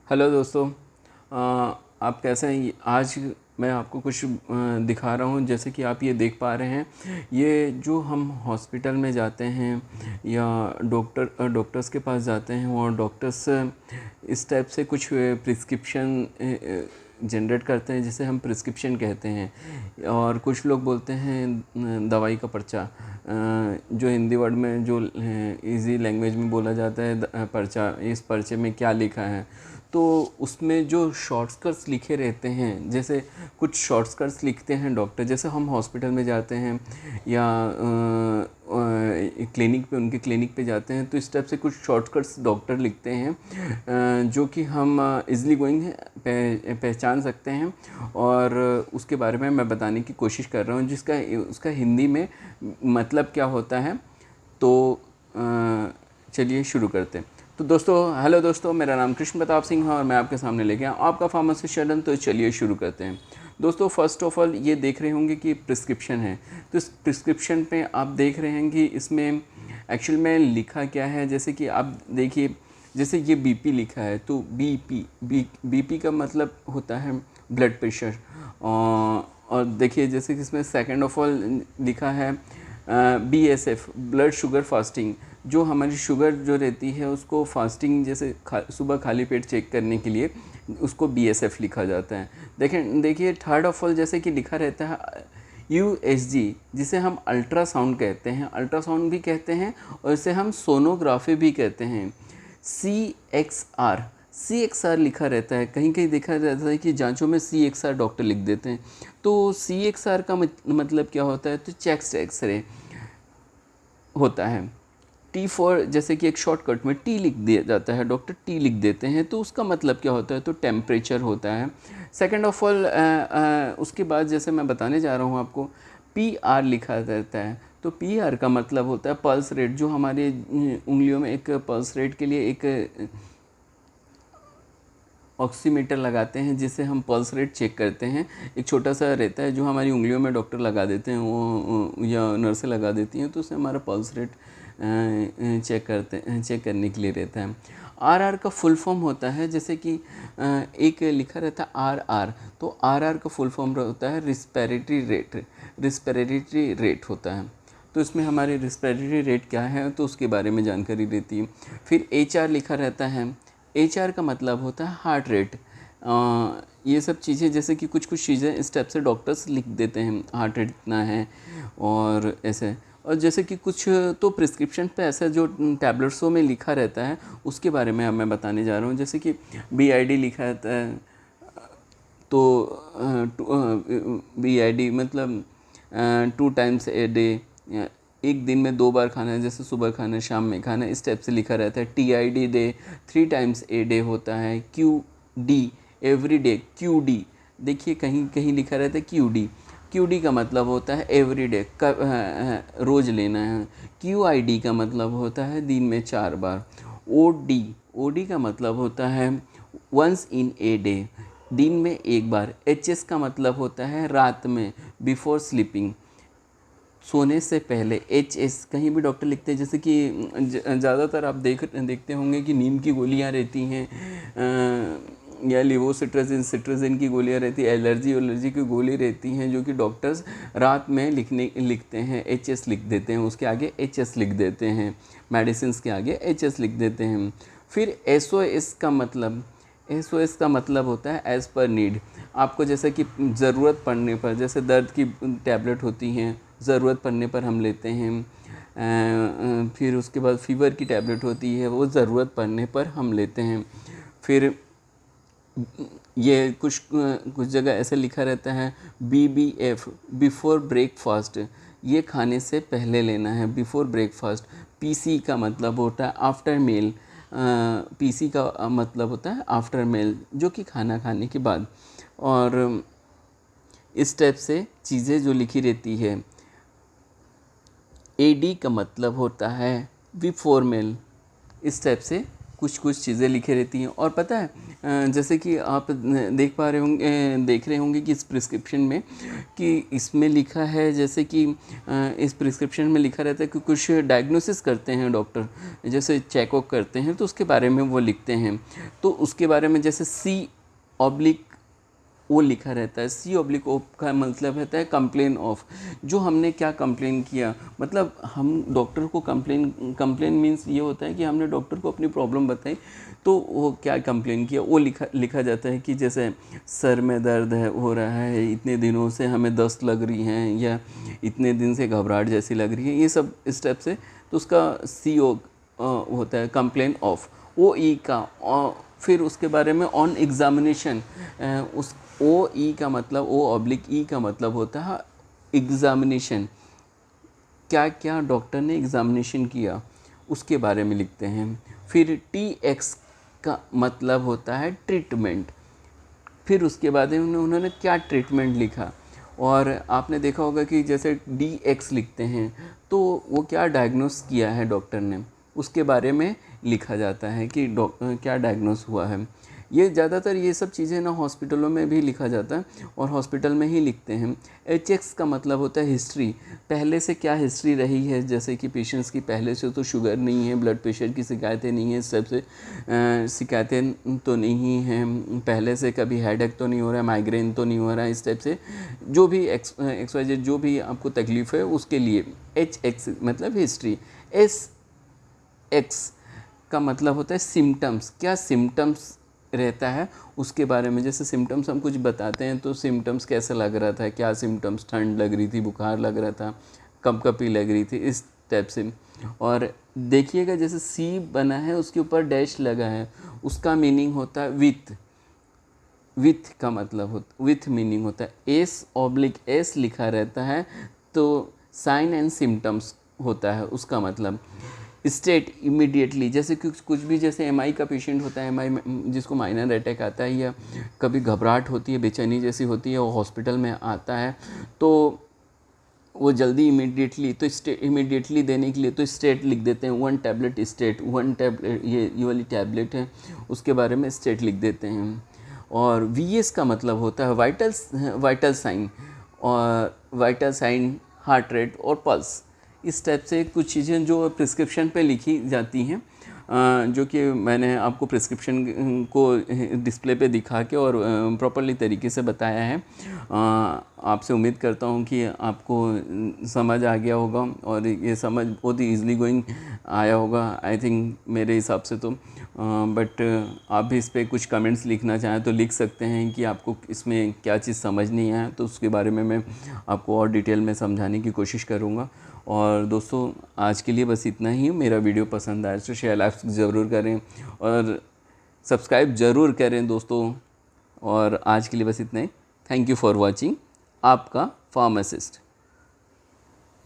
Hello दोस्तों। आप कैसे हैं? आज मैं आपको कुछ दिखा रहा हूँ। जैसे कि आप ये देख पा रहे हैं, ये जो हम हॉस्पिटल में जाते हैं या डॉक्टर्स के पास जाते हैं और डॉक्टर्स इस टाइप से कुछ प्रिस्क्रिप्शन जनरेट करते हैं जिसे हम प्रिस्क्रिप्शन कहते हैं। और कुछ लोग बोलते हैं दवाई का पर्चा, जो हिंदी वर्ड में जो इजी लैंग्वेज में बोला जाता है पर्चा, इस पर्चे में क्या लिखा है। तो उसमें जो शॉर्टकट्स लिखे रहते हैं, जैसे कुछ शॉर्टकट्स लिखते हैं डॉक्टर, जैसे हम हॉस्पिटल में जाते हैं या क्लिनिक पे, उनके क्लिनिक पे जाते हैं, तो इस टाइप से कुछ शॉर्टकट्स डॉक्टर लिखते हैं जो कि हम इजली गोइंग पहचान सकते हैं। और उसके बारे में मैं बताने की कोशिश कर रहा हूँ, जिसका उसका हिंदी में मतलब क्या होता है। तो चलिए शुरू करते हैं। तो दोस्तों, हेलो दोस्तों, मेरा नाम कृष्ण प्रताप सिंह है और मैं आपके सामने लेके आया आपका फार्मेसी शरण। तो चलिए शुरू करते हैं। दोस्तों, फर्स्ट ऑफ ऑल ये देख रहे होंगे कि प्रिस्क्रिप्शन है। तो इस प्रिस्क्रिप्शन पे आप देख रहे हैं कि इसमें एक्चुअल में लिखा क्या है। जैसे कि आप देखिए, जैसे ये बीपी लिखा है, तो बीपी का मतलब होता है ब्लड प्रेशर। और देखिए, जैसे कि इसमें सेकंड ऑफ ऑल लिखा है BSF, ब्लड शुगर फास्टिंग। जो हमारी शुगर जो रहती है उसको फास्टिंग, जैसे सुबह खाली पेट चेक करने के लिए उसको BSF लिखा जाता है। देखिए थर्ड ऑफ ऑल जैसे कि लिखा रहता है USG, जिसे हम अल्ट्रासाउंड कहते हैं, अल्ट्रासाउंड भी कहते हैं और इसे हम सोनोग्राफी भी कहते हैं। CXR लिखा रहता है, कहीं कहीं देखा रहता है कि जांचों में CXR डॉक्टर लिख देते हैं। तो CXR का मतलब क्या होता है, तो चेस्ट एक्सरे होता है। T4 जैसे कि एक शॉर्टकट में T लिख दिया जाता है, डॉक्टर T लिख देते हैं, तो उसका मतलब क्या होता है, तो टेम्परेचर होता है। सेकंड ऑफ ऑल उसके बाद जैसे मैं बताने जा रहा हूँ आपको, PR लिखा रहता है। तो PR का मतलब होता है पल्स रेट। जो हमारे उंगलियों में एक पल्स रेट के लिए एक ऑक्सीमीटर लगाते हैं, जिससे हम पल्स रेट चेक करते हैं। एक छोटा सा रहता है जो हमारी उंगलियों में डॉक्टर लगा देते हैं, वो या नर्सें लगा देती हैं, तो उससे हमारा पल्स रेट चेक करने के लिए रहता है। RR का फुल फॉर्म होता है, जैसे कि एक लिखा रहता है RR, तो RR का फुल फॉर्म होता है रिस्पिरेटरी रेट होता है। तो इसमें हमारे रिस्पिरेटरी रेट क्या है, तो उसके बारे में जानकारी देती है। फिर HR लिखा रहता है। HR का मतलब होता है हार्ट रेट। ये सब चीज़ें, जैसे कि कुछ कुछ चीज़ें इस टाइप से डॉक्टर्स लिख देते हैं, हार्ट रेट इतना है और ऐसे। और जैसे कि कुछ तो प्रिस्क्रिप्शन पे ऐसा जो टैबलेट्सों में लिखा रहता है, उसके बारे में अब मैं बताने जा रहा हूँ। जैसे कि BID लिखा रहता है, तो BID मतलब 2 टाइम्स ए डे, एक दिन में 2 बार खाना है, जैसे सुबह खाना है शाम में खाना है, इस टाइप से लिखा रहता है। TID day 3 times a day होता है। QD एवरी डे, QD देखिए कहीं कहीं लिखा रहता है QD का मतलब होता है एवरी डे, रोज़ लेना है। QID का मतलब होता है दिन में 4 बार। OD का मतलब होता है वंस इन ए डे, दिन में 1 बार। HS का मतलब होता है रात में, बिफोर स्लीपिंग, सोने से पहले। HS कहीं भी डॉक्टर लिखते हैं, जैसे कि ज़्यादातर आप देखते होंगे कि नींद की गोलियां रहती हैं, या सिट्राजिन की गोलियां रहती है, एलर्जी की गोली रहती हैं, जो कि डॉक्टर्स रात में लिखते हैं, HS लिख देते हैं, उसके आगे HS लिख देते हैं, मेडिसिन के आगे HS लिख देते हैं। फिर SOS का मतलब होता है एज़ पर नीड। आपको जैसे कि ज़रूरत पड़ने पर, जैसे दर्द की टैबलेट होती हैं, ज़रूरत पड़ने पर हम लेते हैं। फिर उसके बाद फीवर की टैबलेट होती है, वो ज़रूरत पड़ने पर हम लेते हैं। फिर ये कुछ जगह ऐसे लिखा रहता है BBF, बिफोर ब्रेकफास्ट, ये खाने से पहले लेना है, बिफोर ब्रेकफास्ट। PC का मतलब होता है आफ्टर मील, PC का मतलब होता है आफ्टर मील, जो कि खाना खाने के बाद। और इस टाइप से चीज़ें जो लिखी रहती है। AD का मतलब होता है बिफोर मील, इस टाइप से कुछ कुछ चीज़ें लिखे रहती हैं। और पता है जैसे कि आप देख रहे होंगे कि इस प्रिस्क्रिप्शन में कि इसमें लिखा है, जैसे कि इस प्रिस्क्रिप्शन में लिखा रहता है कि कुछ डायग्नोसिस करते हैं डॉक्टर, जैसे चेकअप करते हैं तो उसके बारे में वो लिखते हैं। तो उसके बारे में जैसे C/O लिखा रहता है। C/O का मतलब रहता है कंप्लेन ऑफ, जो हमने क्या कंप्लेन किया, मतलब हम डॉक्टर को कंप्लेन मीन्स ये होता है कि हमने डॉक्टर को अपनी प्रॉब्लम बताई तो वो क्या कंप्लेन किया वो लिखा जाता है। कि जैसे सर में दर्द हो रहा है, इतने दिनों से हमें दस्त लग रही हैं, या इतने दिन से घबराहट जैसी लग रही है, ये सब स्टेप से, तो उसका CO होता है कंप्लेन ऑफ। OE का फिर उसके बारे में ऑन एग्ज़ामिनेशन, उस OE का मतलब O/E का मतलब होता है एग्ज़ामिनेशन, क्या क्या डॉक्टर ने एग्ज़ामिनेशन किया उसके बारे में लिखते हैं। फिर TX का मतलब होता है ट्रीटमेंट, फिर उसके बाद में उन्होंने क्या ट्रीटमेंट लिखा। और आपने देखा होगा कि जैसे DX लिखते हैं तो वो क्या डायग्नोस किया है डॉक्टर ने, उसके बारे में लिखा जाता है कि क्या डायग्नोस हुआ है। ये ज़्यादातर ये सब चीज़ें ना हॉस्पिटलों में भी लिखा जाता है और हॉस्पिटल में ही लिखते हैं। HX का मतलब होता है हिस्ट्री, पहले से क्या हिस्ट्री रही है, जैसे कि पेशेंट्स की पहले से तो शुगर नहीं है, ब्लड प्रेशर की शिकायतें नहीं हैं, इस टाइप से शिकायतें तो नहीं हैं, पहले से कभी हेडेक तो नहीं हो रहा है, माइग्रेन तो नहीं हो रहा है, इस टाइप से जो भी XYZ जो भी आपको तकलीफ़ है उसके लिए HX मतलब हिस्ट्री। SX का मतलब होता है सिम्टम्स, क्या सिम्टम्स रहता है उसके बारे में। जैसे सिम्टम्स हम कुछ बताते हैं तो सिम्टम्स कैसा लग रहा था, क्या सिम्टम्स, ठंड लग रही थी, बुखार लग रहा था, कंपकपी लग रही थी, इस टाइप से। और देखिएगा जैसे C बना है उसके ऊपर डैश लगा है, उसका मीनिंग होता है विथ का मतलब विथ मीनिंग होता है। S/S लिखा रहता है तो साइन एंड सिम्टम्स होता है उसका मतलब। स्टेट इमीडिएटली, जैसे कुछ भी, जैसे MI का पेशेंट होता है, MI जिसको माइनर अटैक आता है या कभी घबराहट होती है, बेचैनी जैसी होती है, वो हॉस्पिटल में आता है तो वो जल्दी इमीडिएटली, तो स्टेट इमीडिएटली देने के लिए तो स्टेट लिख देते हैं, 1 टैबलेट स्टेट, 1 टैबलेट, ये वाली टैबलेट है उसके बारे में स्टेट लिख देते हैं। और VS का मतलब होता है वाइटल साइन, और वाइटल साइन, हार्ट रेट और पल्स, इस टाइप से कुछ चीज़ें जो प्रिस्क्रिप्शन पे लिखी जाती हैं, जो कि मैंने आपको प्रिस्क्रिप्शन को डिस्प्ले पे दिखा के और प्रॉपरली तरीके से बताया है। आपसे उम्मीद करता हूँ कि आपको समझ आ गया होगा और ये समझ बहुत ही ईज़िली गोइंग आया होगा आई थिंक, मेरे हिसाब से तो। बट आप भी इस पर कुछ कमेंट्स लिखना चाहें तो लिख सकते हैं कि आपको इसमें क्या चीज़ समझ नहीं आया, तो उसके बारे में मैं आपको और डिटेल में समझाने की कोशिश करूँगा। और दोस्तों आज के लिए बस इतना ही। मेरा वीडियो पसंद आए तो शेयर लाइक ज़रूर करें और सब्सक्राइब ज़रूर करें दोस्तों। और आज के लिए बस इतना ही। Thank you for watching. आपका फार्मासिस्ट।